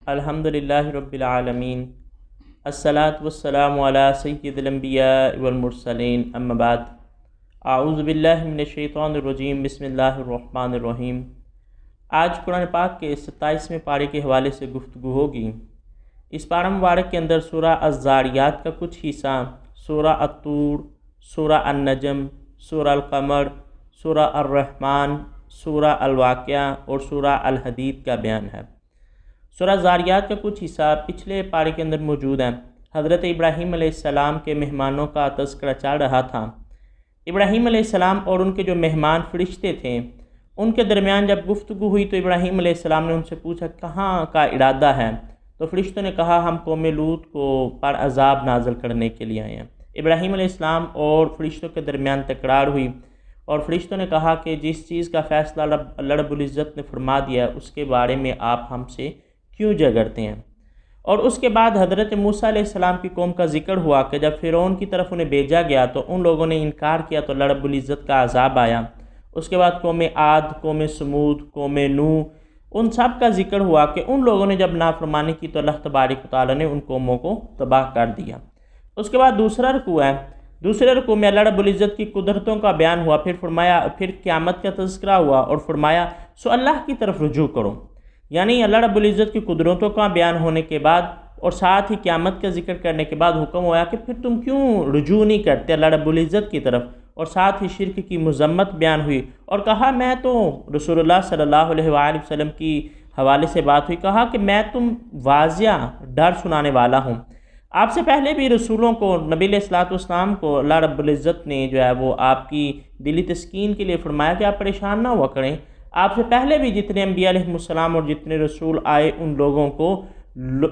الحمدللہ رب العالمین، الصلاۃ والسلام علی سید الانبیاء والمرسلین، اما بعد، اعوذ باللہ من الشیطان الرجیم، بسم اللہ الرحمن الرحیم۔ آج قرآن پاک کے 27ویں پارے کے حوالے سے گفتگو ہوگی۔ اس پارہ مبارک کے اندر سورہ الذاریات کا کچھ حصہ، سورہ الطور، سورہ النجم، سورہ القمر، سورہ الرحمن، سورہ الواقعہ اور سورہ الحدید کا بیان ہے۔ سورہ الذاریات کا کچھ حصہ پچھلے پارے کے اندر موجود ہیں۔ حضرت ابراہیم علیہ السلام کے مہمانوں کا تذکرہ چل رہا تھا۔ ابراہیم علیہ السلام اور ان کے جو مہمان فرشتے تھے، ان کے درمیان جب گفتگو ہوئی تو ابراہیم علیہ السلام نے ان سے پوچھا کہاں کا ارادہ ہے، تو فرشتوں نے کہا ہم قوم لوط کو پر عذاب نازل کرنے کے لیے آئے ہیں۔ ابراہیم علیہ السلام اور فرشتوں کے درمیان تکرار ہوئی اور فرشتوں نے کہا کہ جس چیز کا فیصلہ اللہ رب العزت نے فرما دیا ہے اس کے بارے میں آپ ہم سے کیوں جھگڑتے ہیں۔ اور اس کے بعد حضرت موسیٰ علیہ السلام کی قوم کا ذکر ہوا کہ جب فرعون کی طرف انہیں بھیجا گیا تو ان لوگوں نے انکار کیا تو اللہ رب العزت کا عذاب آیا۔ اس کے بعد قوم عاد، قوم سمود، قوم نوح، ان سب کا ذکر ہوا کہ ان لوگوں نے جب نافرمانی کی تو اللہ تبارک و تعالیٰ نے ان قوموں کو تباہ کر دیا۔ اس کے بعد دوسرا رکوع ہے۔ دوسرے رکوع میں اللہ رب العزت کی قدرتوں کا بیان ہوا، پھر قیامت کا تذکرہ ہوا اور فرمایا سو اللہ کی طرف رجوع کرو۔ یعنی اللہ رب العزت کی قدرتوں کا بیان ہونے کے بعد اور ساتھ ہی قیامت کا ذکر کرنے کے بعد حکم ہوا کہ پھر تم کیوں رجوع نہیں کرتے اللہ رب العزت کی طرف، اور ساتھ ہی شرک کی مذمت بیان ہوئی اور کہا میں تو رسول اللہ صلی اللہ علیہ وآلہ وسلم کی حوالے سے بات ہوئی، کہا کہ میں تم واضح ڈر سنانے والا ہوں۔ آپ سے پہلے بھی رسولوں کو، نبی علیہ الصلوۃ والسلام کو اللہ رب العزت نے جو ہے وہ آپ کی دلی تسکین کے لیے فرمایا کہ آپ پریشان نہ ہوا کریں۔ آپ سے پہلے بھی جتنے انبیاء علیہ السلام اور جتنے رسول آئے ان لوگوں کو،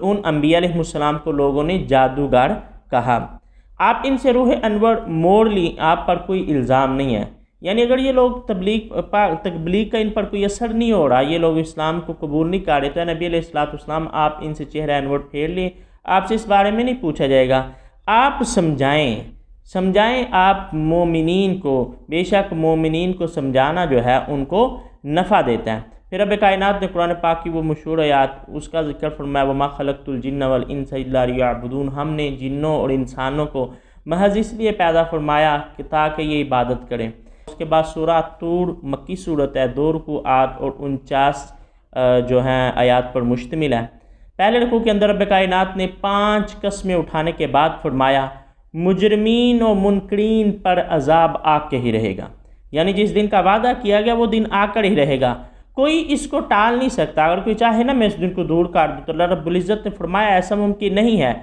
ان انبیاء علیہ السلام کو لوگوں نے جادوگر کہا۔ آپ ان سے روح انور موڑ لی، آپ پر کوئی الزام نہیں ہے۔ یعنی اگر یہ لوگ تبلیغ کا ان پر کوئی اثر نہیں ہو رہا، یہ لوگ اسلام کو قبول نہیں کر رہے، تو نبی علیہ السلام آپ ان سے چہرہ انور پھیر لیں، آپ سے اس بارے میں نہیں پوچھا جائے گا۔ آپ سمجھائیں آپ مومنین کو، بے شک مومنین کو سمجھانا جو ہے ان کو نفع دیتا ہے۔ پھر رب کائنات نے قرآن پاک کی وہ مشہور آیات، اس کا ذکر فرمایا وَمَا خَلَقْتُ الْجِنَّ وَالْإِنسَ إِلَّا لِيَعْبُدُونَ، ہم نے جنوں اور انسانوں کو محض اس لیے پیدا فرمایا کہ تاکہ یہ عبادت کریں۔ اس کے بعد سورہ طور مکی صورت ہے، 2 رکوعات اور 49 جو ہیں آیات پر مشتمل ہے۔ پہلے رکوع کے اندر رب کائنات نے 5 قسمیں اٹھانے کے بعد فرمایا مجرمین و منکرین پر عذاب آ کے ہی رہے گا، یعنی جس دن کا وعدہ کیا گیا وہ دن آ کر ہی رہے گا، کوئی اس کو ٹال نہیں سکتا۔ اگر کوئی چاہے نا میں اس دن کو دور کر دوں، تو اللہ رب العزت نے فرمایا ایسا ممکن نہیں ہے۔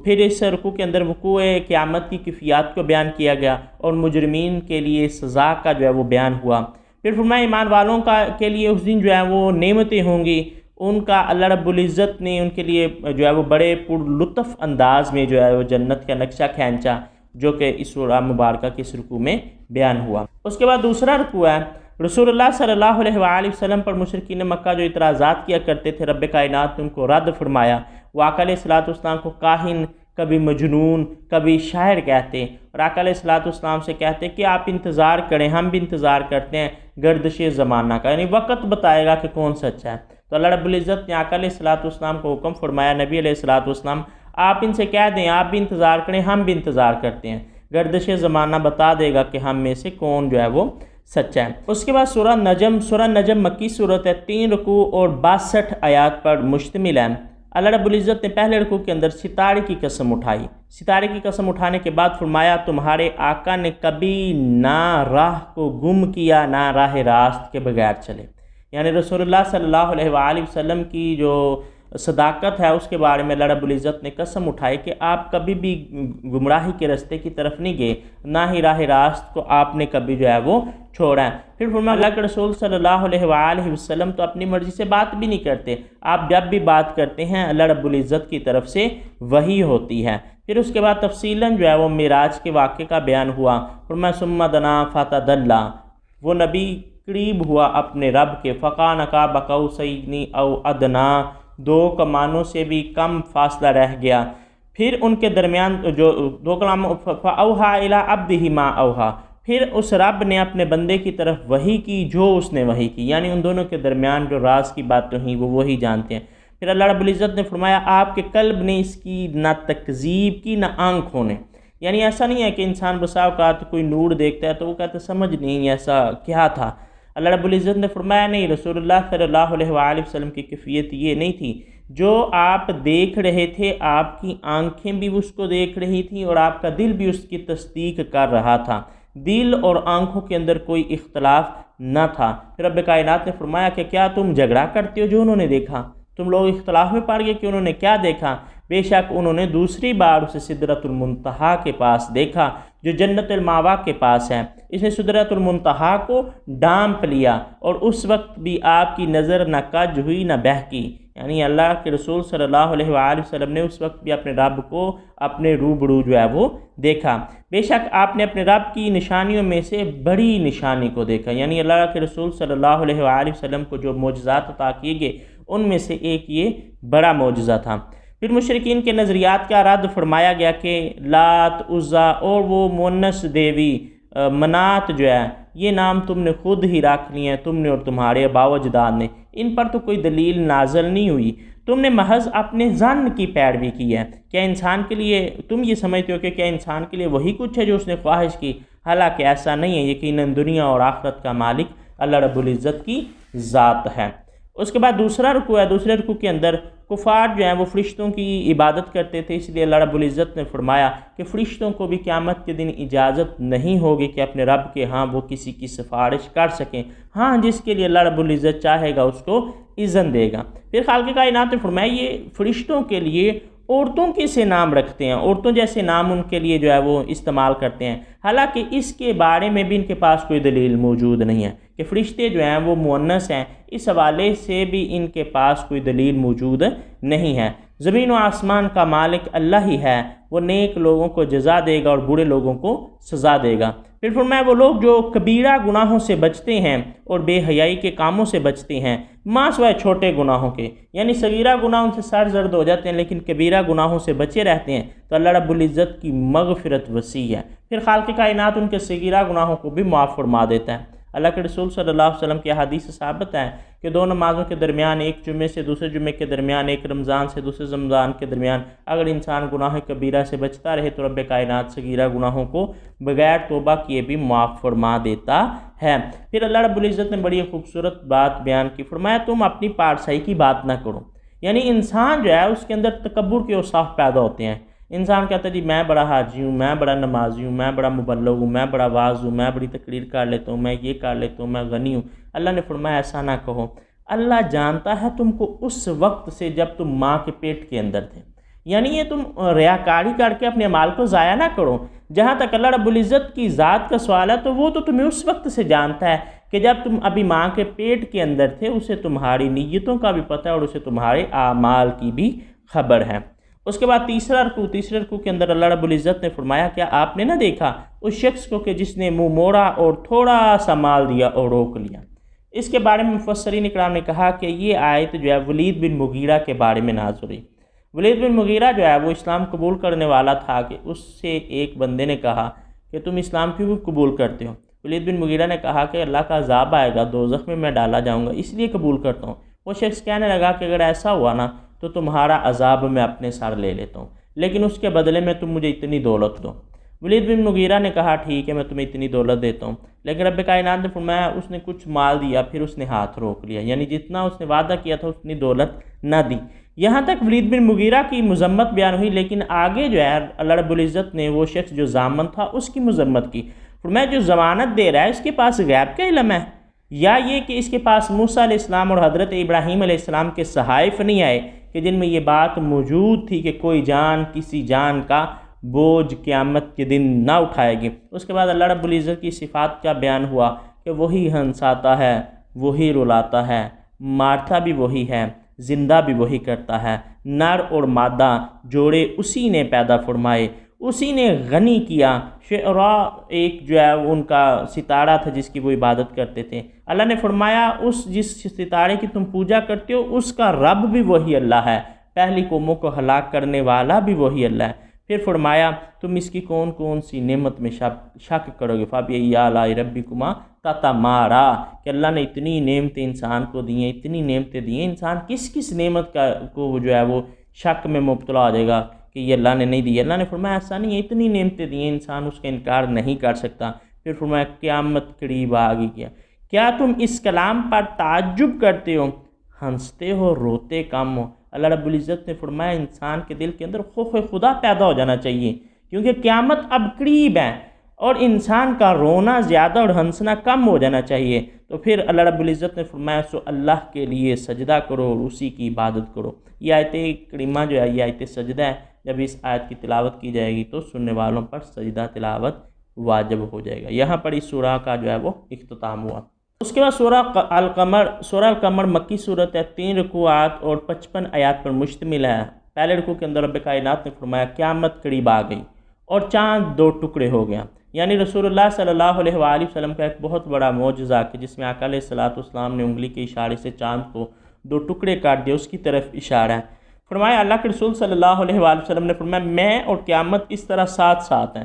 پھر اس رکوع کے اندر وقوع قیامت کی کیفیات کو بیان کیا گیا اور مجرمین کے لیے سزا کا جو ہے وہ بیان ہوا۔ پھر فرمایا ایمان والوں کے لیے اس دن جو ہے وہ نعمتیں ہوں گی، ان کا اللہ رب العزت نے ان کے لیے جو ہے وہ بڑے پر لطف انداز میں جو ہے وہ جنت کا نقشہ کھینچا، جو کہ اس سورہ مبارکہ کے اس رکوع میں بیان ہوا۔ اس کے بعد دوسرا رکوع ہے، رسول اللہ صلی اللہ علیہ وآلہ وسلم پر مشرکین مکہ جو اعتراضات کیا کرتے تھے، رب کائنات نے ان کو رد فرمایا۔ وہ آقا علیہ الصلوۃ والسلام کو کاہن، کبھی مجنون، کبھی شاعر کہتے، اور آقا علیہ الصلوۃ والسلام سے کہتے کہ آپ انتظار کریں، ہم بھی انتظار کرتے ہیں گردش زمانہ کا، یعنی وقت بتائے گا کہ کون سچا ہے۔ تو اللہ رب العزت نے آقا علیہ الصلوۃ والسلام کو حکم فرمایا، نبی علیہ الصلوۃ والسلام آپ ان سے کہہ دیں آپ بھی انتظار کریں، ہم بھی انتظار کرتے ہیں، گردش زمانہ بتا دے گا کہ ہم میں سے کون جو ہے وہ سچا ہے۔ اس کے بعد سورہ نجم مکی صورت ہے، 3 رکوع اور 62 آیات پر مشتمل ہے۔ اللہ رب العزت نے پہلے رکوع کے اندر ستارے کی قسم اٹھائی۔ ستارے کی قسم اٹھانے کے بعد فرمایا تمہارے آقا نے کبھی نہ راہ کو گم کیا نہ راہ راست کے بغیر چلے، یعنی رسول اللہ صلی اللہ علیہ وآلہ وسلم کی جو صداقت ہے اس کے بارے میں اللہ رب العزت نے قسم اٹھائی کہ آپ کبھی بھی گمراہی کے راستے کی طرف نہیں گئے، نہ ہی راہ راست کو آپ نے کبھی جو ہے وہ چھوڑا ہے۔ پھر فرمایا اللہ کے رسول صلی اللہ علیہ وآلہ وسلم تو اپنی مرضی سے بات بھی نہیں کرتے، آپ جب بھی بات کرتے ہیں اللہ رب العزت کی طرف سے وحی ہوتی ہے۔ پھر اس کے بعد تفصیلاً جو ہے وہ معراج کے واقعے کا بیان ہوا۔ فرمایا ثم دنا فتدلی، وہ نبی قریب ہوا اپنے رب کے، فکان قاب قوسین او ادنی، 2 کمانوں سے بھی کم فاصلہ رہ گیا۔ پھر ان کے درمیان جو 2 کلام فاوحیٰ الی عبدہ ما اوحیٰ، پھر اس رب نے اپنے بندے کی طرف وحی کی جو اس نے وحی کی، یعنی ان دونوں کے درمیان جو راز کی باتیں ہوئیں وہ وہی جانتے ہیں۔ پھر اللہ رب العزت نے فرمایا آپ کے قلب نے اس کی نہ تکذیب کی نہ آنکھوں نے. یعنی ایسا نہیں ہے کہ انسان بسا اوقات کوئی نور دیکھتا ہے تو وہ کہتا ہے سمجھ نہیں ایسا کیا تھا. اللہ رب العزت نے فرمایا نہیں، رسول اللہ صلی اللہ علیہ وآلہ وسلم کی کیفیت یہ نہیں تھی. جو آپ دیکھ رہے تھے آپ کی آنکھیں بھی اس کو دیکھ رہی تھیں اور آپ کا دل بھی اس کی تصدیق کر رہا تھا. دل اور آنکھوں کے اندر کوئی اختلاف نہ تھا. پھر رب کائنات نے فرمایا کہ کیا تم جھگڑا کرتے ہو جو انہوں نے دیکھا؟ تم لوگ اختلاف میں پڑ گئے کہ انہوں نے کیا دیکھا؟ بے شک انہوں نے دوسری بار اسے سدرۃ المنتہا کے پاس دیکھا جو جنت الماوا کے پاس ہے. اس نے سدرۃ المنتہا کو ڈانپ لیا اور اس وقت بھی آپ کی نظر نہ کج ہوئی نہ بہکی. یعنی اللہ کے رسول صلی اللہ علیہ وآلہ وسلم نے اس وقت بھی اپنے رب کو اپنے روبرو جو ہے وہ دیکھا. بے شک آپ نے اپنے رب کی نشانیوں میں سے بڑی نشانی کو دیکھا. یعنی اللہ کے رسول صلی اللہ علیہ وآلہ وسلم کو جو معجزات عطا کیے گئے ان میں سے ایک یہ بڑا معجزہ تھا. پھر مشرکین کے نظریات کا رد فرمایا گیا کہ لات، عزا اور وہ مونس دیوی منات جو ہے یہ نام تم نے خود ہی رکھ لیے ہیں، تم نے اور تمہارے آباء و اجداد نے، ان پر تو کوئی دلیل نازل نہیں ہوئی، تم نے محض اپنے ظن کی پیروی کی ہے. کیا انسان کے لیے تم یہ سمجھتے ہو کہ کیا انسان کے لیے وہی کچھ ہے جو اس نے خواہش کی؟ حالانکہ ایسا نہیں ہے. یقیناً دنیا اور آخرت کا مالک اللہ رب العزت کی ذات ہے. اس کے بعد دوسرا رکوع ہے. دوسرے رکوع کے اندر کفار جو ہیں وہ فرشتوں کی عبادت کرتے تھے، اس لیے اللہ رب العزت نے فرمایا کہ فرشتوں کو بھی قیامت کے دن اجازت نہیں ہوگی کہ اپنے رب کے ہاں وہ کسی کی سفارش کر سکیں. ہاں جس کے لیے اللہ رب العزت چاہے گا اس کو اذن دے گا. پھر خالق کائنات نے فرمایا یہ فرشتوں کے لیے عورتوں کے سے نام رکھتے ہیں، عورتوں جیسے نام ان کے لیے جو ہے وہ استعمال کرتے ہیں، حالانکہ اس کے بارے میں بھی ان کے پاس کوئی دلیل موجود نہیں ہے کہ فرشتے جو ہیں وہ مؤنث ہیں. اس حوالے سے بھی ان کے پاس کوئی دلیل موجود نہیں ہے. زمین و آسمان کا مالک اللہ ہی ہے، وہ نیک لوگوں کو جزا دے گا اور برے لوگوں کو سزا دے گا. پھر فرمایا وہ لوگ جو کبیرہ گناہوں سے بچتے ہیں اور بے حیائی کے کاموں سے بچتے ہیں ماں سوائے چھوٹے گناہوں کے، یعنی صغیرہ گناہ ان سے سر زرد ہو جاتے ہیں لیکن کبیرہ گناہوں سے بچے رہتے ہیں تو اللہ رب العزت کی مغفرت وسیع ہے. پھر خالق کائنات ان کے صغیرہ گناہوں کو بھی معاف فرما دیتا ہے. اللہ کے رسول صلی اللہ علیہ وسلم کی حدیث سے ثابت ہے کہ دو نمازوں کے درمیان، ایک جمعے سے دوسرے جمعے کے درمیان، ایک رمضان سے دوسرے رمضان کے درمیان اگر انسان گناہ کبیرہ سے بچتا رہے تو رب کائنات صغیرہ گناہوں کو بغیر توبہ کیے بھی معاف فرما دیتا ہے. پھر اللہ رب العزت نے بڑی خوبصورت بات بیان کی. فرمایا تم اپنی پارسائی کی بات نہ کرو. یعنی انسان جو ہے اس کے اندر تکبر کے اوصاف پیدا ہوتے ہیں. انسان کہتا ہے جی میں بڑا حاجی ہوں، میں بڑا نمازی ہوں، میں بڑا مبلغ ہوں، میں بڑا واعظ ہوں، میں بڑی تقریر کر لیتا ہوں، میں یہ کر لیتا ہوں، میں غنی ہوں. اللہ نے فرمایا ایسا نہ کہو. اللہ جانتا ہے تم کو اس وقت سے جب تم ماں کے پیٹ کے اندر تھے. یعنی یہ تم ریاکاری کر کے اپنے مال کو ضائع نہ کرو. جہاں تک اللہ رب العزت کی ذات کا سوال ہے تو وہ تو تمہیں اس وقت سے جانتا ہے کہ جب تم ابھی ماں کے پیٹ کے اندر تھے. اسے تمہاری نیتوں کا بھی پتہ ہے اور اسے تمہارے اعمال کی بھی خبر ہے. اس کے بعد تیسرے رکوع کے اندر اللہ رب العزت نے فرمایا کیا آپ نے نہ دیکھا اس شخص کو کہ جس نے منہ موڑا اور تھوڑا سا مال دیا اور روک لیا. اس کے بارے میں مفسرین اکرام نے کہا کہ یہ آیت جو ہے ولید بن مغیرہ کے بارے میں نازل ہوئی. ولید بن مغیرہ جو ہے وہ اسلام قبول کرنے والا تھا کہ اس سے ایک بندے نے کہا کہ تم اسلام کیوں قبول کرتے ہو؟ ولید بن مغیرہ نے کہا کہ اللہ کا عذاب آئے گا، دوزخ میں میں ڈالا جاؤں گا، اس لیے قبول کرتا ہوں. وہ شخص کہنے لگا کہ اگر ایسا ہوا نا تو تمہارا عذاب میں اپنے سر لے لیتا ہوں، لیکن اس کے بدلے میں تم مجھے اتنی دولت دو. ولید بن مغیرہ نے کہا ٹھیک ہے میں تمہیں اتنی دولت دیتا ہوں، لیکن رب کائنات نے فرمایا اس نے کچھ مال دیا پھر اس نے ہاتھ روک لیا. یعنی جتنا اس نے وعدہ کیا تھا اتنی دولت نہ دی. یہاں تک ولید بن مغیرہ کی مذمت بیان ہوئی، لیکن آگے جو ہے اللہ رب العزت نے وہ شخص جو ضامن تھا اس کی مذمت کی. فرمایا جو ضمانت دے رہا ہے اس کے پاس غیب کا علم ہے یا یہ کہ اس کے پاس موسیٰ علیہ السلام اور حضرت ابراہیم علیہ السلام کے صحائف نہیں آئے کہ جن میں یہ بات موجود تھی کہ کوئی جان کسی جان کا بوجھ قیامت کے دن نہ اٹھائے گی. اس کے بعد اللہ رب العزت کی صفات کا بیان ہوا کہ وہی ہنساتا ہے، وہی رلاتا ہے، مارتا بھی وہی ہے، زندہ بھی وہی کرتا ہے، نر اور مادہ جوڑے اسی نے پیدا فرمائے، اسی نے غنی کیا. شعراء ایک جو ہے ان کا ستارہ تھا جس کی وہ عبادت کرتے تھے. اللہ نے فرمایا اس جس ستارے کی تم پوجا کرتے ہو اس کا رب بھی وہی اللہ ہے، پہلی قوموں کو ہلاک کرنے والا بھی وہی اللہ ہے. پھر فرمایا تم اس کی کون کون سی نعمت میں شک کرو گے، فَبِأَيِّ آلَاءِ رَبِّكُمَا تَتَمَارَىٰ، کہ اللہ نے اتنی نعمتیں انسان کو دی ہیں، اتنی نعمتیں دی ہیں، انسان کس کس نعمت کو جو ہے وہ شک میں مبتلا ہو جائے گا کہ یہ اللہ نے نہیں دی۔ اللہ نے فرمایا ایسا نہیں ہے، اتنی نعمتیں دی ہیں، انسان اس کا انکار نہیں کر سکتا۔ پھر فرمایا قیامت قریب آ گئی، کیا تم اس کلام پر تعجب کرتے ہو، ہنستے ہو، روتے کم ہو؟ اللہ رب العزت نے فرمایا انسان کے دل کے اندر خوف خدا پیدا ہو جانا چاہیے، کیونکہ قیامت اب قریب ہے اور انسان کا رونا زیادہ اور ہنسنا کم ہو جانا چاہیے۔ تو پھر اللہ رب العزت نے فرمایا سو اللہ کے لیے سجدہ کرو اور اسی کی عبادت کرو۔ یہ آیت کریمہ جو ہے یہ آیت سجدہ ہے، جب اس آیت کی تلاوت کی جائے گی تو سننے والوں پر سجدہ تلاوت واجب ہو جائے گا۔ یہاں پر اس سورہ کا جو ہے وہ اختتام ہوا۔ اس کے بعد سورہ القمر مکی صورت ہے، 3 رکوعات اور 55 آیات پر مشتمل ہے۔ پہلے رکوع کے اندر رب کائنات نے فرمایا قیامت قریب آ گئی اور چاند 2 ٹکڑے ہو گیا، یعنی رسول اللہ صلی اللہ علیہ وآلہ وسلم کا ایک بہت بڑا معجزہ کہ جس میں آقا علیہ الصلوۃ والسلام نے انگلی کے اشارے سے چاند کو 2 ٹکڑے کاٹ دیا، اس کی طرف اشارہ ہے۔ فرمایا اللہ کے رسول صلی اللہ علیہ وآلہ وسلم نے فرمایا میں اور قیامت اس طرح ساتھ ساتھ ہیں،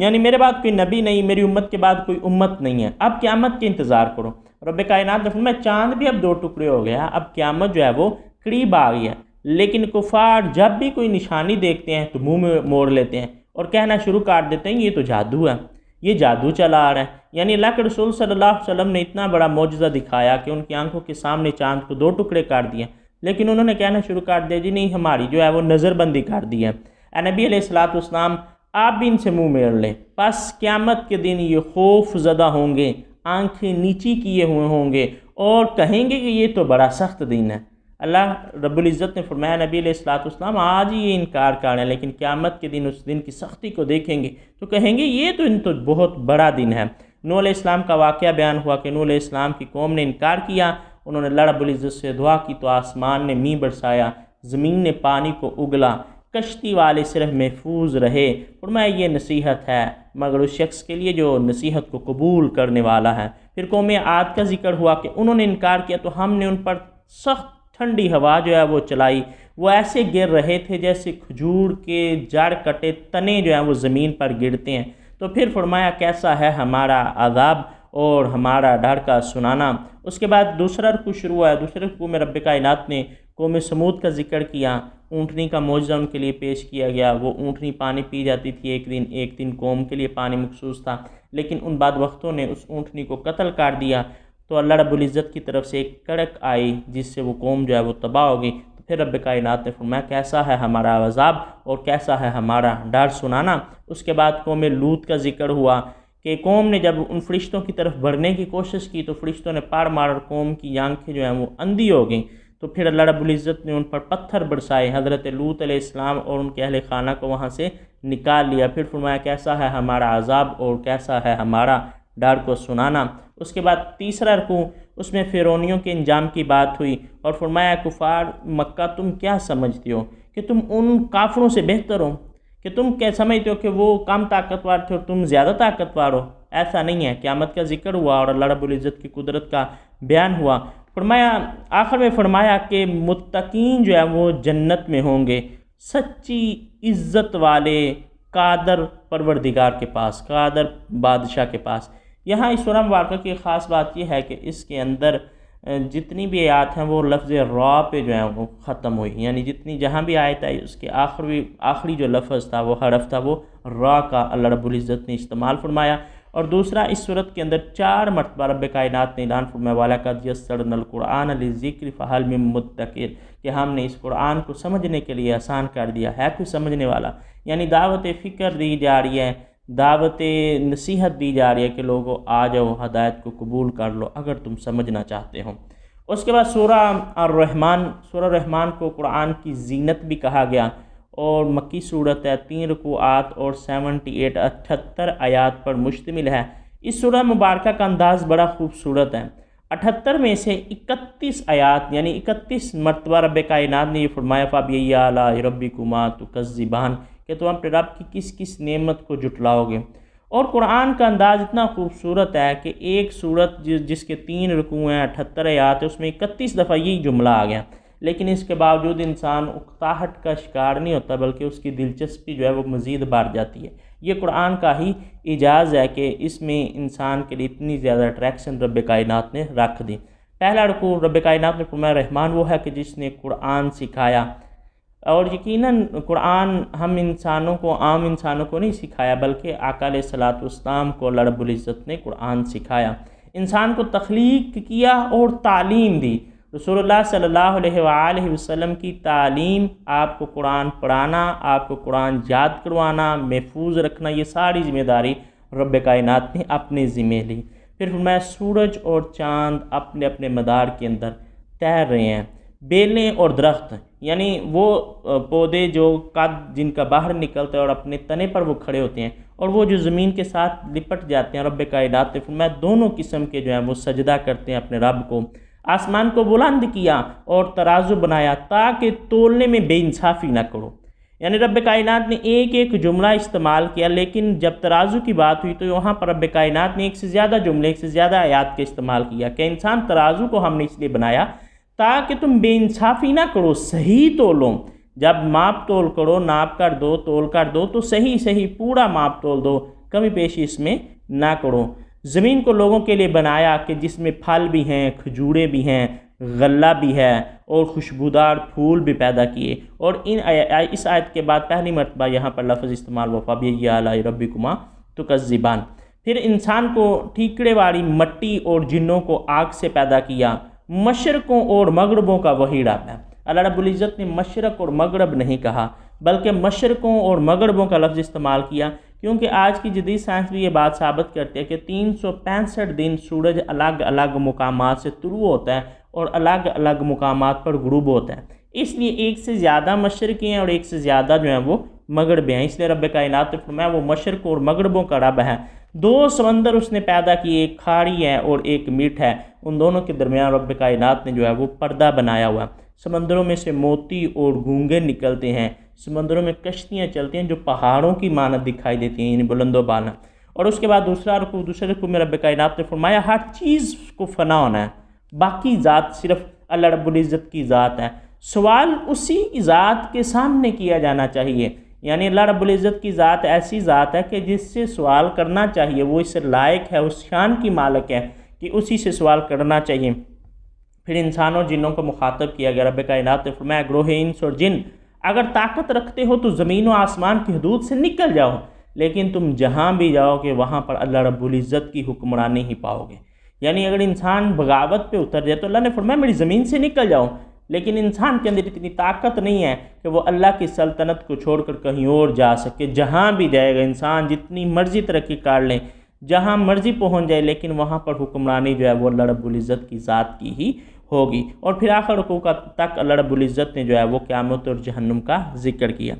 یعنی میرے بعد کوئی نبی نہیں، میری امت کے بعد کوئی امت نہیں ہے، اب قیامت کے انتظار کرو۔ رب کائنات نے فرمایا چاند بھی اب 2 ٹکڑے ہو گیا، اب قیامت جو ہے وہ قریب آ گئی ہے۔ لیکن کفار جب بھی کوئی نشانی دیکھتے ہیں تو منہ میں موڑ لیتے ہیں اور کہنا شروع کر دیتے ہیں یہ تو جادو ہے، یہ جادو چلا آ رہا ہے۔ یعنی اللہ کے رسول صلی اللہ علیہ وسلم نے اتنا بڑا معجزہ دکھایا کہ ان کی آنکھوں کے سامنے چاند کو 2 ٹکڑے کر دیے، لیکن انہوں نے کہنا شروع کر دیا جی نہیں ہماری جو ہے وہ نظر بندی کر دی ہے۔ اے نبی علیہ الصلوۃ والسلام آپ بھی ان سے منہ موڑ لیں، پس قیامت کے دن یہ خوف زدہ ہوں گے، آنکھیں نیچی کیے ہوئے ہوں گے اور کہیں گے کہ یہ تو بڑا سخت دن ہے۔ اللہ رب العزت نے فرمایا نبی علیہ الصلوۃ والسلام آج ہی یہ انکار کر رہے ہیں، لیکن قیامت کے دن اس دن کی سختی کو دیکھیں گے تو کہیں گے یہ تو بہت بڑا دن ہے۔ نوح علیہ السلام کا واقعہ بیان ہوا کہ نوح علیہ السلام کی قوم نے انکار کیا، انہوں نے اللہ رب العزت سے دعا کی تو آسمان نے مینہ برسایا، زمین نے پانی کو اگلا، کشتی والے صرف محفوظ رہے۔ فرمایا یہ نصیحت ہے مگر اس شخص کے لیے جو نصیحت کو قبول کرنے والا ہے۔ پھر قوم عاد کا ذکر ہوا کہ انہوں نے انکار کیا تو ہم نے ان پر سخت ٹھنڈی ہوا جو ہے وہ چلائی، وہ ایسے گر رہے تھے جیسے کھجور کے جڑ کٹے تنے جو ہیں وہ زمین پر گرتے ہیں۔ تو پھر فرمایا کیسا ہے ہمارا عذاب اور ہمارا ڈر کا سنانا۔ اس کے بعد دوسرا رکوع شروع ہوا ہے۔ دوسرے رکوع میں رب کائنات نے قوم سمود کا ذکر کیا، اونٹنی کا معجزہ ان کے لیے پیش کیا گیا۔ وہ اونٹنی پانی پی جاتی تھی، ایک دن قوم کے لیے پانی مخصوص تھا، لیکن ان بعد وقتوں نے اس اونٹنی کو قتل کر دیا تو اللہ رب العزت کی طرف سے ایک کڑک آئی جس سے وہ قوم جو ہے وہ تباہ ہو گئی۔ تو پھر رب کائنات نے فرمایا کیسا ہے ہمارا عذاب اور کیسا ہے ہمارا ڈر سنانا۔ اس کے بعد قوم لوط کا ذکر ہوا کہ قوم نے جب ان فرشتوں کی طرف بڑھنے کی کوشش کی تو فرشتوں نے پار مار قوم کی آنکھیں جو ہیں وہ اندھی ہو گئیں، تو پھر اللہ رب العزت نے ان پر پتھر برسائے، حضرت لوط علیہ السلام اور ان کے اہل خانہ کو وہاں سے نکال لیا۔ پھر فرمایا کیسا ہے ہمارا عذاب اور کیسا ہے ہمارا ڈر کو سنانا۔ اس کے بعد تیسرا رکوع اس میں فرعونیوں کے انجام کی بات ہوئی اور فرمایا کفار مکہ تم کیا سمجھتے ہو کہ تم ان کافروں سے بہتر ہو، کہ تم کیا سمجھتے ہو کہ وہ کم طاقتور تھے اور تم زیادہ طاقتور ہو؟ ایسا نہیں ہے۔ قیامت کا ذکر ہوا اور اللہ رب العزت کی قدرت کا بیان ہوا۔ فرمایا آخر میں فرمایا کہ متقین جو ہیں وہ جنت میں ہوں گے، سچی عزت والے قادر پروردگار کے پاس، قادر بادشاہ کے پاس۔ یہاں اس سورہ مبارکہ کی خاص بات یہ ہے کہ اس کے اندر جتنی بھی آیات ہیں وہ لفظ را پہ جو ہیں وہ ختم ہوئی، یعنی جتنی جہاں بھی آیت آئی اس کے آخری جو لفظ تھا وہ حرف تھا وہ را کا اللہ رب العزت نے استعمال فرمایا۔ اور دوسرا اس صورت کے اندر 4 مرتبہ رب کائنات نے اعلان فرمایا وَلَقَدْ يَسَّرْنَا الْقُرْآنَ لِلذِّكْرِ فَهَلْ مِن مُّدَّكِرٍ، کہ ہم نے اس قرآن کو سمجھنے کے لیے آسان کر دیا، ہے کوئی سمجھنے والا؟ یعنی دعوت فکر دی جا رہی ہے، دعوت نصیحت دی جا رہی ہے کہ لوگوں آ جاؤ ہدایت کو قبول کر لو اگر تم سمجھنا چاہتے ہو۔ اس کے بعد سورہ الرحمن کو قرآن کی زینت بھی کہا گیا اور مکی صورت ہے، 3 رکوعات اور 78 آیات پر مشتمل ہے۔ اس سورہ مبارکہ کا انداز بڑا خوبصورت ہے۔ 78 میں سے 31 آیات یعنی 31 مرتبہ رب کائنات نے یہ فرمایا فَبِأَيِّ آلَاءِ رَبِّكُمَا تُكَذِّبَانِ، کہ تم اپنے رب کی کس کس نعمت کو جھٹلاؤ گے۔ اور قرآن کا انداز اتنا خوبصورت ہے کہ ایک سورت جس کے 3 رکوع ہیں، 78 آیات ہے، اس میں 31 دفعہ یہی جملہ آ گیا۔ لیکن اس کے باوجود انسان اکتاہٹ کا شکار نہیں ہوتا، بلکہ اس کی دلچسپی جو ہے وہ مزید بڑھ جاتی ہے۔ یہ قرآن کا ہی اعجاز ہے کہ اس میں انسان کے لیے اتنی زیادہ اٹریکشن رب کائنات نے رکھ دی۔ پہلا رکوع رب کائنات نے فرمایا رحمان وہ ہے کہ جس نے قرآن سکھایا، اور یقیناً قرآن ہم انسانوں کو، عام انسانوں کو نہیں سکھایا، بلکہ آقا علیہ الصلوۃ والسلام کو اللہ رب العزت نے قرآن سکھایا، انسان کو تخلیق کیا اور تعلیم دی۔ رسول اللہ صلی اللہ علیہ وآلہ وسلم کی تعلیم، آپ کو قرآن پڑھانا، آپ کو قرآن یاد کروانا، محفوظ رکھنا، یہ ساری ذمہ داری رب کائنات نے اپنے ذمہ لی۔ پھر فرمایا سورج اور چاند اپنے اپنے مدار کے اندر تیر رہے ہیں، بیلیں اور درخت یعنی وہ پودے جو قد جن کا باہر نکلتا ہے اور اپنے تنے پر وہ کھڑے ہوتے ہیں، اور وہ جو زمین کے ساتھ لپٹ جاتے ہیں، رب کائنات نے فرمایا دونوں قسم کے جو ہیں وہ سجدہ کرتے ہیں اپنے رب کو۔ آسمان کو بلند کیا اور ترازو بنایا تاکہ تولنے میں بے انصافی نہ کرو، یعنی رب کائنات نے ایک ایک جملہ استعمال کیا، لیکن جب ترازو کی بات ہوئی تو وہاں پر رب کائنات نے ایک سے زیادہ جملے، ایک سے زیادہ آیات کے استعمال کیا کہ انسان ترازو کو ہم نے اس لیے بنایا تاکہ تم بے انصافی نہ کرو، صحیح تولو۔ جب ماپ تول کرو، ناپ کر دو، تول کر دو تو صحیح صحیح پورا ماپ تول دو، کمی بیشی اس میں نہ کرو۔ زمین کو لوگوں کے لیے بنایا کہ جس میں پھل بھی ہیں، کھجوریں بھی ہیں، غلہ بھی ہے اور خوشبودار پھول بھی پیدا کیے۔ اور اس آیت کے بعد پہلی مرتبہ یہاں پر لفظ استعمال ہوا فَبِأَيِّ آلَاءِ رَبِّكُمَا تُكَذِّبَانِ۔ پھر انسان کو ٹھیکڑے والی مٹی اور جنوں کو آگ سے پیدا کیا۔ مشرقوں اور مغربوں کا وہی رب ہے۔ اللہ رب العزت نے مشرق اور مغرب نہیں کہا، بلکہ مشرقوں اور مغربوں کا لفظ استعمال کیا، کیونکہ آج کی جدید سائنس بھی یہ بات ثابت کرتی ہے کہ 365 دن سورج الگ الگ مقامات سے طلوع ہوتا ہے اور الگ الگ مقامات پر غروب ہوتا ہے، اس لیے ایک سے زیادہ مشرقی ہیں اور ایک سے زیادہ جو ہیں وہ مغرب ہیں۔ اس لیے رب کائنات نے فرمایا وہ مشرق اور مغربوں کا رب ہے۔ دو سمندر اس نے پیدا کیے، ایک کھاری ہے اور ایک میٹھ ہے، ان دونوں کے درمیان رب کائنات نے جو ہے وہ پردہ بنایا ہوا۔ سمندروں میں سے موتی اور گونگے نکلتے ہیں، سمندروں میں کشتیاں چلتی ہیں جو پہاڑوں کی مانند دکھائی دیتی ہیں، یعنی بلند و بالا۔ اور اس کے بعد دوسرے رکوع میں رب کائنات نے فرمایا ہر چیز کو فنا ہونا ہے، باقی ذات صرف اللہ رب العزت کی ذات ہے، سوال اسی ذات کے سامنے کیا جانا چاہیے، یعنی اللہ رب العزت کی ذات ایسی ذات ہے کہ جس سے سوال کرنا چاہیے، وہ اس سے لائق ہے، اس شان کی مالک ہے کہ اسی سے سوال کرنا چاہیے۔ پھر انسانوں جنوں کو مخاطب کیا گیا، رب کائنات نے فرمایا گروہ انس اور جن اگر طاقت رکھتے ہو تو زمین و آسمان کی حدود سے نکل جاؤ، لیکن تم جہاں بھی جاؤ گے وہاں پر اللہ رب العزت کی حکمرانی ہی پاؤ گے۔ یعنی اگر انسان بغاوت پہ اتر جائے تو اللہ نے فرمایا میری زمین سے نکل جاؤ، لیکن انسان کے اندر اتنی طاقت نہیں ہے کہ وہ اللہ کی سلطنت کو چھوڑ کر کہیں اور جا سکے۔ جہاں بھی جائے گا انسان جتنی مرضی ترقی کر لیں، جہاں مرضی پہنچ جائے، لیکن وہاں پر حکمرانی جو ہے وہ اللہ رب العزت کی ذات کی ہی ہوگی۔ اور پھر آخر رکوع تک اللہ رب العزت نے جو ہے وہ قیامت اور جہنم کا ذکر کیا۔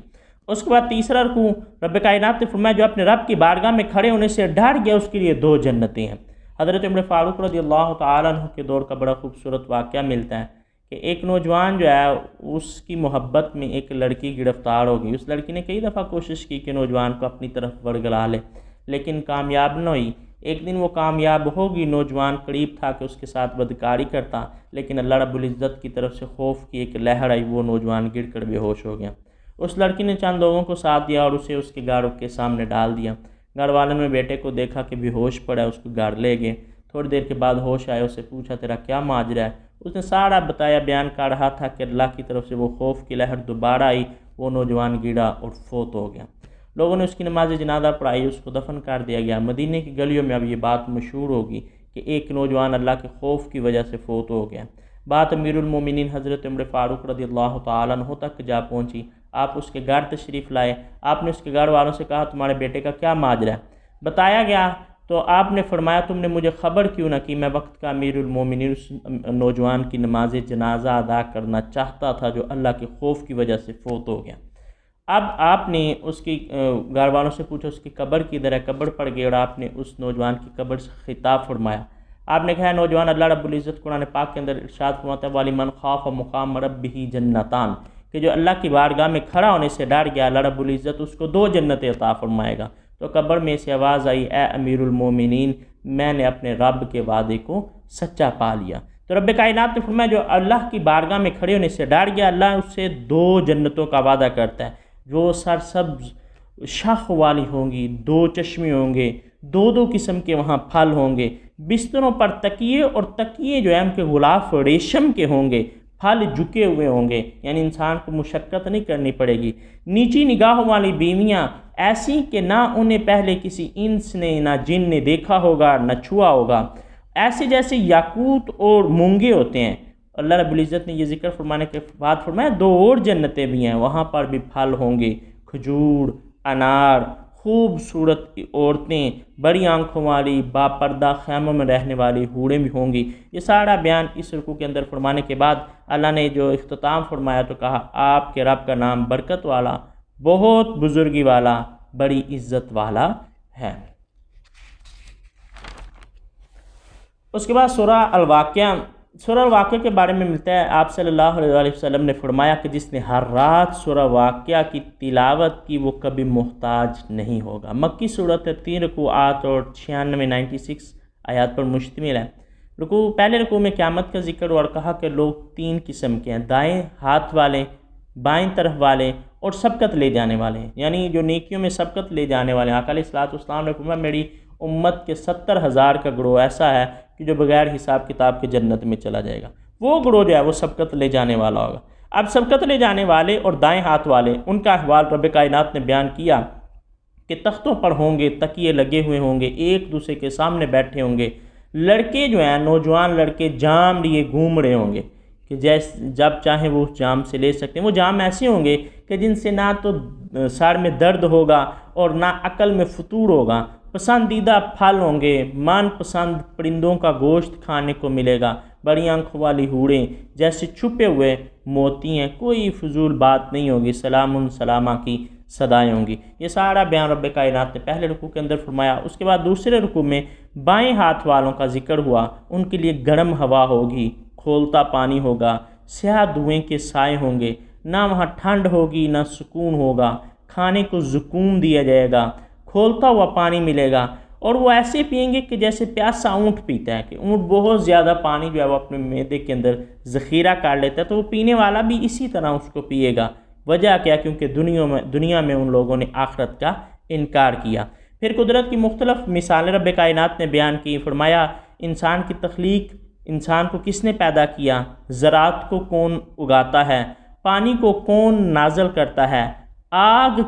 اس کے بعد تیسرا رکوع رب کائنات نے فرمایا جو اپنے رب کی بارگاہ میں کھڑے ہونے سے ڈر گیا اس کے لیے 2 جنتیں ہیں۔ حضرت عمر فاروق رضی اللہ تعالیٰ عنہ کے دور کا بڑا خوبصورت واقعہ ملتا ہے کہ ایک نوجوان جو ہے اس کی محبت میں ایک لڑکی گرفتار ہو گئی۔ اس لڑکی نے کئی دفعہ کوشش کی کہ نوجوان کو اپنی طرف ورگلا لے، لیکن کامیاب نہ ہوئی۔ ایک دن وہ کامیاب ہوگی، نوجوان قریب تھا کہ اس کے ساتھ بدکاری کرتا، لیکن اللہ رب العزت کی طرف سے خوف کی ایک لہر آئی، وہ نوجوان گر کر بے ہوش ہو گیا۔ اس لڑکی نے چند لوگوں کو ساتھ دیا اور اسے اس کے گھر کے سامنے ڈال دیا۔ گھر والوں نے بیٹے کو دیکھا کہ بے ہوش پڑا ہے، اس کو گھر لے گئے۔ تھوڑی دیر کے بعد ہوش آیا، اس سے پوچھا تیرا کیا ماجرا ہے؟ اس نے سارا بتایا، بیان کر رہا تھا کہ اللہ کی طرف سے وہ خوف کی لہر دوبارہ آئی، وہ نوجوان گرا اور فوت ہو گیا۔ لوگوں نے اس کی نماز جنازہ پڑھائی، اس کو دفن کر دیا گیا۔ مدینہ کی گلیوں میں اب یہ بات مشہور ہوگی کہ ایک نوجوان اللہ کے خوف کی وجہ سے فوت ہو گیا۔ بات امیر المومنین حضرت عمر فاروق رضی اللہ تعالیٰ عنہ تک جا پہنچی۔ آپ اس کے گھر تشریف لائے، آپ نے اس کے گھر والوں سے کہا تمہارے بیٹے کا کیا ماجرا ہے؟ بتایا گیا تو آپ نے فرمایا تم نے مجھے خبر کیوں نہ کی؟ میں وقت کا امیر المومنین اس نوجوان کی نماز جنازہ ادا کرنا چاہتا تھا جو اللہ کے خوف کی وجہ سے فوت ہو گیا۔ اب آپ نے اس کی گھر والوں سے پوچھا اس کی قبر کدھر ہے؟ قبر پڑ گئی اور آپ نے اس نوجوان کی قبر سے خطاب فرمایا۔ آپ نے کہا نوجوان اللہ رب العزت قرآن پاک کے اندر ارشاد فرماتا ہے وَلِمَنْ خَافَ مُقَامَ رَبِّهِ جَنَّتَانِ، کہ جو اللہ کی بارگاہ میں کھڑا ہونے سے ڈر گیا اللہ رب العزت اس کو 2 جنتیں عطا فرمائے گا۔ تو قبر میں سے آواز آئی اے امیر المومنین، میں نے اپنے رب کے وعدے کو سچا پا لیا۔ تو رب کائنات نے فرمایا جو اللہ کی بارگاہ میں کھڑے ہونے سے ڈر گیا، اللہ اس سے 2 جنتوں کا وعدہ کرتا ہے جو سرسبز شاخ والی ہوں گی، 2 چشمے ہوں گے، 2 قسم کے وہاں پھل ہوں گے، بستروں پر تکیے، اور تکیے جو ہیں ان کے غلاف ریشم کے ہوں گے، پھل جھکے ہوئے ہوں گے، یعنی انسان کو مشقت نہیں کرنی پڑے گی، نیچی نگاہوں والی بیویاں ایسی کہ نہ انہیں پہلے کسی انس نے نہ جن نے دیکھا ہوگا نہ چھوا ہوگا، ایسے جیسے یاقوت اور مونگے ہوتے ہیں۔ اللہ رب العزت نے یہ ذکر فرمانے کے بعد فرمایا 2 اور جنتیں بھی ہیں، وہاں پر بھی پھل ہوں گے، کھجور، انار، خوبصورت عورتیں، بڑی آنکھوں والی باپردہ خیموں میں رہنے والی حوریں بھی ہوں گی۔ یہ سارا بیان اس رکوع کے اندر فرمانے کے بعد اللہ نے جو اختتام فرمایا تو کہا آپ کے رب کا نام برکت والا، بہت بزرگی والا، بڑی عزت والا ہے۔ اس کے بعد سورہ الواقعہ کے بارے میں ملتا ہے آپ صلی اللہ علیہ وآلہ وسلم نے فرمایا کہ جس نے ہر رات سورہ واقعہ کی تلاوت کی وہ کبھی محتاج نہیں ہوگا۔ مکی صورت ہے، 3 رکوعات اور 96 آیات پر مشتمل ہے۔ پہلے رکوع میں قیامت کا ذکر اور کہا کہ لوگ 3 قسم کے ہیں، دائیں ہاتھ والے، بائیں طرف والے اور سبقت لے جانے والے ہیں، یعنی جو نیکیوں میں سبقت لے جانے والے ہیں۔ آقا علیہ السلام نے فرمایا میری امت کے 70,000 کا گروہ ایسا ہے کہ جو بغیر حساب کتاب کے جنت میں چلا جائے گا، وہ گروہ جو ہے وہ سبقت لے جانے والا ہوگا۔ اب سبقت لے جانے والے اور دائیں ہاتھ والے، ان کا احوال رب کائنات نے بیان کیا کہ تختوں پر ہوں گے، تکیے لگے ہوئے ہوں گے، ایک دوسرے کے سامنے بیٹھے ہوں گے، لڑکے جو ہیں نوجوان لڑکے جام لیے گھوم رہے ہوں گے کہ جب چاہیں وہ اس جام سے لے سکتے ہیں۔ وہ جام ایسے ہوں گے کہ جن سے نہ تو سر میں درد ہوگا اور نہ عقل میں فطور ہوگا، پسندیدہ پھل ہوں گے، من پسند پرندوں کا گوشت کھانے کو ملے گا، بڑی آنکھوں والی حوریں جیسے چھپے ہوئے موتی ہیں، کوئی فضول بات نہیں ہوگی، سلام سلامہ کی صدائیں ہوں گی۔ یہ سارا بیان رب کائنات نے پہلے رکوع کے اندر فرمایا۔ اس کے بعد دوسرے رکوع میں بائیں ہاتھ والوں کا ذکر ہوا، ان کے لیے گرم ہوا ہوگی، کھولتا پانی ہوگا، سیاہ دھوئیں کے سائے ہوں گے، نہ وہاں ٹھنڈ ہوگی نہ سکون ہوگا، کھانے کو زکوم دیا جائے گا، کھولتا ہوا پانی ملے گا، اور وہ ایسے پئیں گے کہ جیسے پیاسا اونٹ پیتا ہے، کہ اونٹ بہت زیادہ پانی جو ہے وہ اپنے معدے کے اندر ذخیرہ کر لیتا ہے، تو وہ پینے والا بھی اسی طرح اس کو پیے گا۔ وجہ کیا؟ کیونکہ دنیا میں ان لوگوں نے آخرت کا انکار کیا۔ پھر قدرت کی مختلف مثالیں رب کائنات نے بیان کی، فرمایا انسان کی تخلیق، انسان کو کس نے پیدا کیا، زراعت کو کون اگاتا ہے، پانی کو کون نازل کرتا ہے، آگ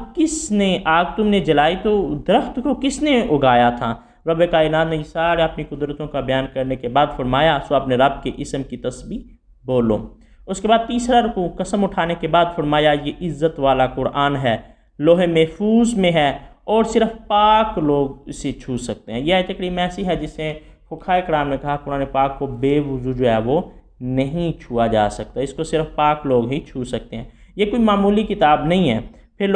تم نے جلائی تو درخت کو کس نے اگایا تھا۔ رب کائنات نے سارے اپنی قدرتوں کا بیان کرنے کے بعد فرمایا سو اپنے رب کے اسم کی تسبیح بولو۔ اس کے بعد تیسرا رکوع قسم اٹھانے کے بعد فرمایا یہ عزت والا قرآن ہے، لوح محفوظ میں ہے اور صرف پاک لوگ اسے چھو سکتے ہیں۔ یہ آیت کریمہ ایسی ہے جسے فقہاء کرام نے کہا قرآن پاک کو بے وضو جو ہے وہ نہیں چھوا جا سکتا، اس کو صرف پاک لوگ ہی چھو سکتے ہیں، یہ کوئی معمولی کتاب نہیں ہے۔ پھر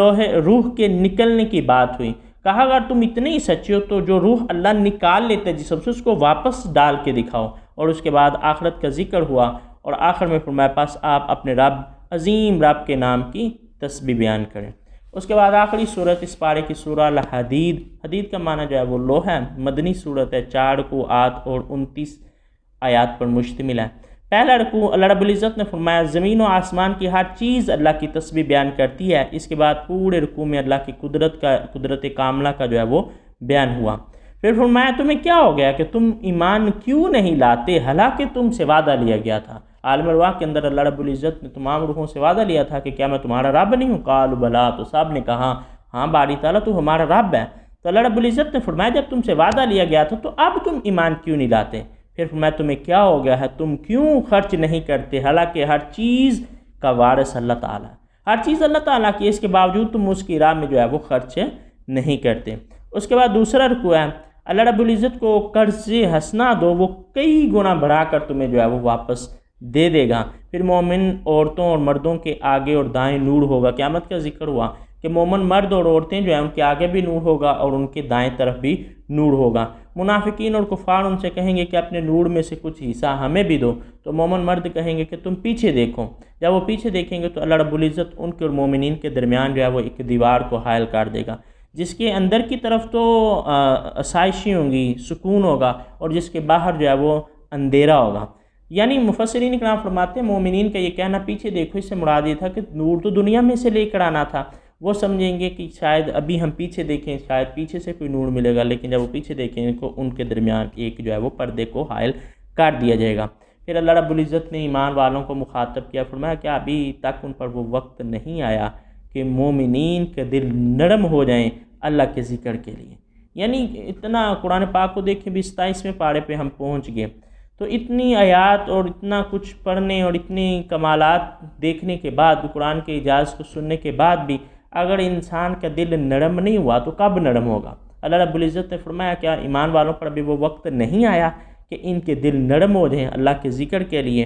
روح کے نکلنے کی بات ہوئی، کہا اگر تم اتنے ہی سچے ہو تو جو روح اللہ نکال لیتا ہے جسم سے اس کو واپس ڈال کے دکھاؤ۔ اور اس کے بعد آخرت کا ذکر ہوا اور آخر میں فرمایا پس آپ اپنے رب عظیم رب کے نام کی تسبیح بیان کریں۔ اس کے بعد آخری صورت اس پارے کی سورہ الحدید، حدید کا معنی جو ہے وہ لوح ہے، مدنی صورت ہے، 4 رکوعات اور 29 آیات پر مشتمل ہے۔ پہلا رکوع اللہ رب العزت نے فرمایا زمین و آسمان کی ہر چیز اللہ کی تسبیح بیان کرتی ہے۔ اس کے بعد پورے رکوع میں اللہ کی قدرت کاملہ کا جو ہے وہ بیان ہوا۔ پھر فرمایا تمہیں کیا ہو گیا کہ تم ایمان کیوں نہیں لاتے حالانکہ تم سے وعدہ لیا گیا تھا۔ عالم ارواح کے اندر اللہ رب العزت نے تمام روحوں سے وعدہ لیا تھا کہ کیا میں تمہارا رب نہیں ہوں؟ قالوا بلا، تو سب نے کہا ہاں باری تعالیٰ تو ہمارا رب ہے۔ تو اللہ رب العزت نے فرمایا جب تم سے وعدہ لیا گیا تھا تو اب تم ایمان کیوں نہیں لاتے؟ پھر فرمایا تمہیں کیا ہو گیا ہے، تم کیوں خرچ نہیں کرتے حالانکہ ہر چیز کا وارث اللہ تعالیٰ، ہر چیز اللہ تعالیٰ کی، اس کے باوجود تم اس کی راہ میں جو ہے وہ خرچ نہیں کرتے۔ اس کے بعد دوسرا رکوع ہے اللہ رب العزت کو قرض حسنہ دو، وہ کئی گنا بڑھا کر تمہیں جو ہے وہ واپس دے دے گا۔ پھر مومن عورتوں اور مردوں کے آگے اور دائیں نور ہوگا۔ قیامت کا ذکر ہوا کہ مومن مرد اور عورتیں جو ہیں ان کے آگے بھی نور ہوگا اور ان کے دائیں طرف بھی نور ہوگا۔ منافقین اور کفار ان سے کہیں گے کہ اپنے نور میں سے کچھ حصہ ہمیں بھی دو، تو مومن مرد کہیں گے کہ تم پیچھے دیکھو۔ جب وہ پیچھے دیکھیں گے تو اللہ رب العزت ان کے اور مومنین کے درمیان جو ہے وہ ایک دیوار کو حائل کر دے گا، جس کے اندر کی طرف تو آسائشیں ہوں گی، سکون ہوگا، اور جس کے باہر جو ہے وہ اندھیرا ہوگا۔ یعنی مفسرین اکرام فرماتے ہیں مومنین کا یہ کہنا پیچھے دیکھو اس سے مراد یہ تھا کہ نور تو دنیا میں سے لے کر آنا تھا، وہ سمجھیں گے کہ شاید ابھی ہم پیچھے دیکھیں شاید پیچھے سے کوئی نور ملے گا، لیکن جب وہ پیچھے دیکھیں ان کے درمیان ایک جو ہے وہ پردے کو حائل کر دیا جائے گا۔ پھر اللہ رب العزت نے ایمان والوں کو مخاطب کیا، فرمایا کہ ابھی تک ان پر وہ وقت نہیں آیا کہ مومنین کے دل نرم ہو جائیں اللہ کے ذکر کے لیے۔ یعنی اتنا قرآن پاک کو دیکھیں بھی 27ویں پارے پہ ہم پہنچ گئے، تو اتنی آیات اور اتنا کچھ پڑھنے اور اتنی کمالات دیکھنے کے بعد، قرآن کے اعجاز کو سننے کے بعد بھی اگر انسان کا دل نرم نہیں ہوا تو کب نرم ہوگا؟ اللہ رب العزت نے فرمایا کیا ایمان والوں پر ابھی وہ وقت نہیں آیا کہ ان کے دل نرم ہو جائیں اللہ کے ذکر کے لیے؟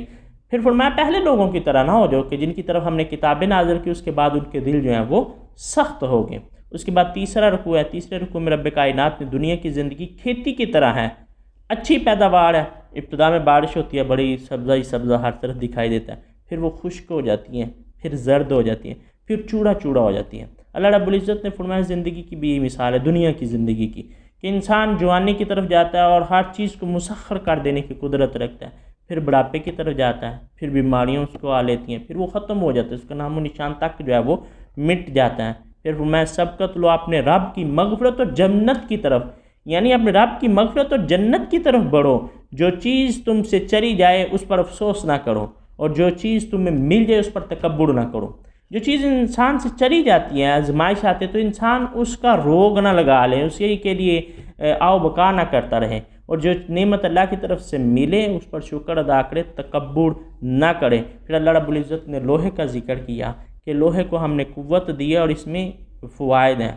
پھر فرمایا پہلے لوگوں کی طرح نہ ہو جاؤ کہ جن کی طرف ہم نے کتابیں نازل کی اس کے بعد ان کے دل جو ہیں وہ سخت ہو گئے۔ اس کے بعد تیسرا رکوع ہے، تیسرے رکوع میں رب کائنات نے دنیا کی زندگی کھیتی کی طرح ہے، اچھی پیداوار ہے، ابتدا میں بارش ہوتی ہے، بڑی سبزہ ہی سبزہ ہر طرف دکھائی دیتا ہے، پھر وہ خشک ہو جاتی ہیں، پھر زرد ہو جاتی ہیں، پھر چوڑا چوڑا ہو جاتی ہیں۔ اللہ رب العزت نے فرمایا زندگی کی بھی یہ مثال ہے دنیا کی زندگی کی کہ انسان جوانی کی طرف جاتا ہے اور ہر چیز کو مسخر کر دینے کی قدرت رکھتا ہے، پھر بڑھاپے کی طرف جاتا ہے، پھر بیماریاں اس کو آ لیتی ہیں، پھر وہ ختم ہو جاتا ہے، اس کا نام و نشان تک جو ہے وہ مٹ جاتا ہے۔ پھر فرمایا سبقت لو اپنے رب کی مغفرت اور جنت کی طرف، یعنی اپنے رب کی مغفرت اور جنت کی طرف بڑھو، جو چیز تم سے چلی جائے اس پر افسوس نہ کرو، اور جو چیز تمہیں مل جائے اس پر تکبر نہ کرو۔ جو چیز انسان سے چلی جاتی ہے، آزمائش آتے تو انسان اس کا روگ نہ لگا لے، اسی کے لیے آؤ بکا نہ کرتا رہے، اور جو نعمت اللہ کی طرف سے ملے اس پر شکر ادا کرے، تکبر نہ کرے۔ پھر اللہ رب العزت نے لوہے کا ذکر کیا کہ لوہے کو ہم نے قوت دی ہے اور اس میں فوائد ہیں،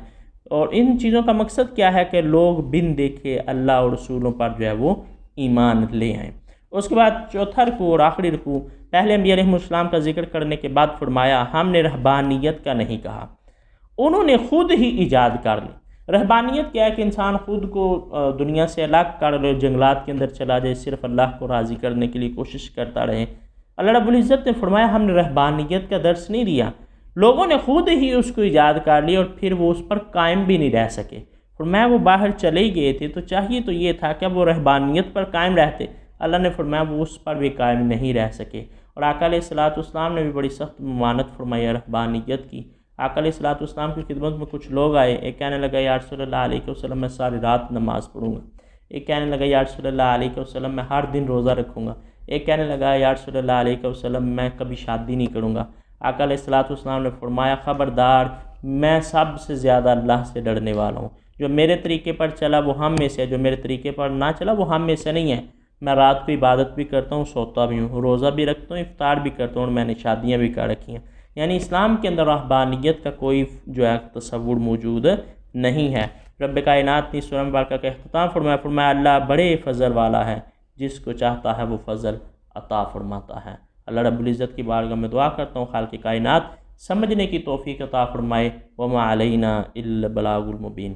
اور ان چیزوں کا مقصد کیا ہے کہ لوگ بن دیکھے اللہ اور رسولوں پر جو ہے وہ ایمان لے آئیں۔ اس کے بعد چوتھا رکوع اور آخری رکوع، پہلے انبیاء علیہ السلام کا ذکر کرنے کے بعد فرمایا ہم نے رہبانیت کا نہیں کہا، انہوں نے خود ہی ایجاد کر لی۔ رہبانیت کیا ہے کہ انسان خود کو دنیا سے الگ کر لے، جنگلات کے اندر چلا جائے، صرف اللہ کو راضی کرنے کے لیے کوشش کرتا رہے۔ اللہ رب العزت نے فرمایا ہم نے رہبانیت کا درس نہیں دیا، لوگوں نے خود ہی اس کو ایجاد کر لی اور پھر وہ اس پر قائم بھی نہیں رہ سکے۔ فرمایا وہ باہر چلے ہی گئے تھے تو چاہیے تو یہ تھا کہ وہ رہبانیت پر قائم رہتے، اللہ نے فرمایا وہ اس پر بھی قائم نہیں رہ سکے۔ اور آقا علیہ السلام نے بھی بڑی سخت ممانت فرمائی رہبانیت کی۔ آقا علیہ السلام کی خدمت میں کچھ لوگ آئے، ایک کہنے لگا یا رسول اللہ علیہ وسلم میں ساری رات نماز پڑھوں گا، ایک کہنے لگا یا رسول اللہ علیہ وسلم میں ہر دن روزہ رکھوں گا، ایک کہنے لگا یا رسول اللہ علیہ وسلم میں کبھی شادی نہیں کروں گا۔ آقا علیہ السلام نے فرمایا خبردار، میں سب سے زیادہ اللہ سے ڈرنے والا ہوں، جو میرے طریقے پر چلا وہ ہم میں سے ہے، جو میرے طریقے پر نہ چلا وہ ہم میں سے نہیں ہے۔ میں رات کو عبادت بھی کرتا ہوں، سوتا بھی ہوں، روزہ بھی رکھتا ہوں، افطار بھی کرتا ہوں، اور میں نے شادیاں بھی کر رکھی ہیں۔ یعنی اسلام کے اندر رہبانیت کا کوئی جو ہے تصور موجود نہیں ہے۔ رب کائنات نے سورہ مبارکہ کا اختتام فرمایا اللہ بڑے فضل والا ہے، جس کو چاہتا ہے وہ فضل عطا فرماتا ہے۔ اللہ رب العزت کی بارگاہ میں دعا کرتا ہوں خالق کائنات سمجھنے کی توفیق عطا فرمائے۔ وما علینا الا البلاغ المبین۔